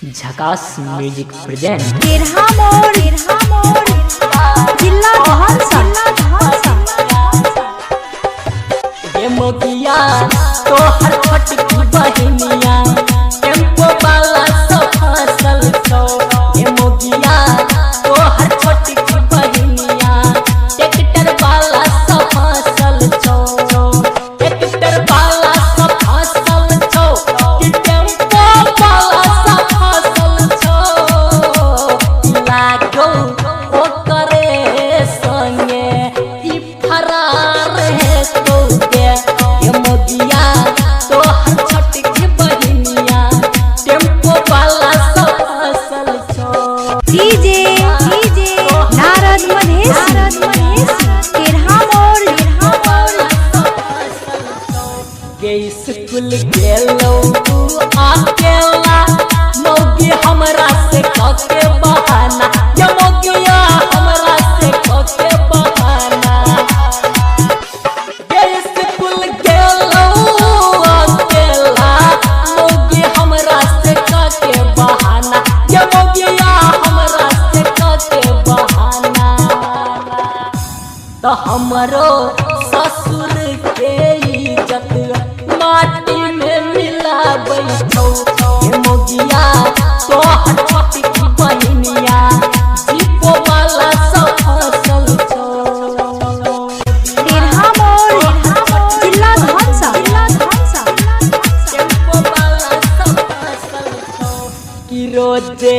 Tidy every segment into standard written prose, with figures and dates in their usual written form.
झकास music present जिला धनसा ये मोगिया तो हर फटकी बहनिया टेम्पो वाला सब फसल छो। ये मोगिया तो हर फटकी बहनिया ट्रैक्टर वाला सब फसल छो। ट्रैक्टर वाला सब फसल छो कि टेम्पो वाला सब फसल छो। लागो ओ करे संगे ई फरार है तो ये मोगिया तो हर छटकी बहनिया टेम्पो वाला सब फसल छो। डीजे नारद मधेसी केरहा मोर के स्कूल गेलो तू अकेला मौगी हमरा से कके बहाना। ये मौगिया हमरा से कके बहाना। के स्कूल गेलो अकेला मौगी हमरा से कके बहाना। ये मौगिया हमरा से कके बहाना। तो हमरो ससुर के इज्जत माटी में मिला बैठो। ये मोगिया तो हर छटकी बहनिया जीपो वाला सब फसल छो। केरहा मोर जिला धनसा टेम्पो वाला सब फसल छो। कि रोजे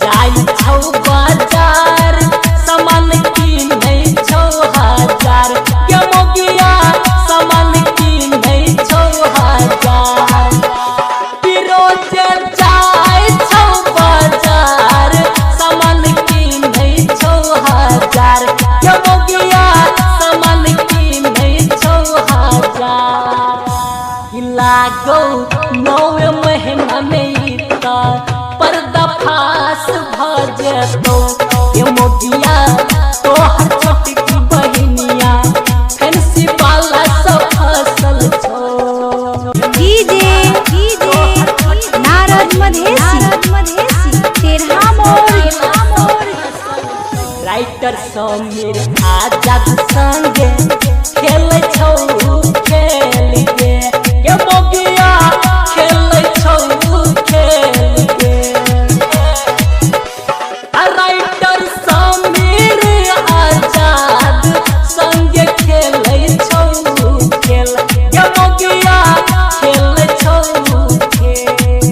जाई छौ बाजार सामान किनै छौ हजार। ये मोगिया सामान किनै छौ हजार। कि रोजे जाई छौ बाजार सामान किनै छौ हजार। ये मोगिया सामान किनै छौ हजार। कि लागो 9 महीना में ई त पर्दाफाश भ जेतो। ये मोगिया तो हर छटकी बहनिया फैंसी वाला सब फसल छो। डीजे नारद मधेसी केरहा मोर राइटर समीर आजाद संगे खेल छौ खेल के। ये मोगिया खेल छौ खेल के। राइटर समीर आजाद संगे खेल छौ खेल। ये मोगिया खेल छौ खेल।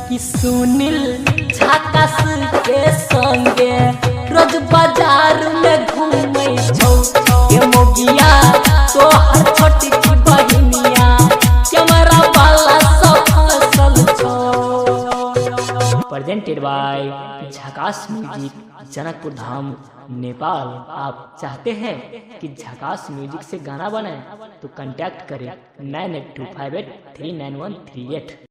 कि सुनील झकास के संगे रोज बाजार में घूमै छौ। ये मोगिया तो हर छटकी बहनिया कैमरा वाला सब फसल छो। प्रेजेंटेड बाय झकास म्यूजिक जनकपुर धाम नेपाल। आप चाहते हैं कि झकास म्यूजिक से गाना बनाएं तो कांटेक्ट करें 9825839138।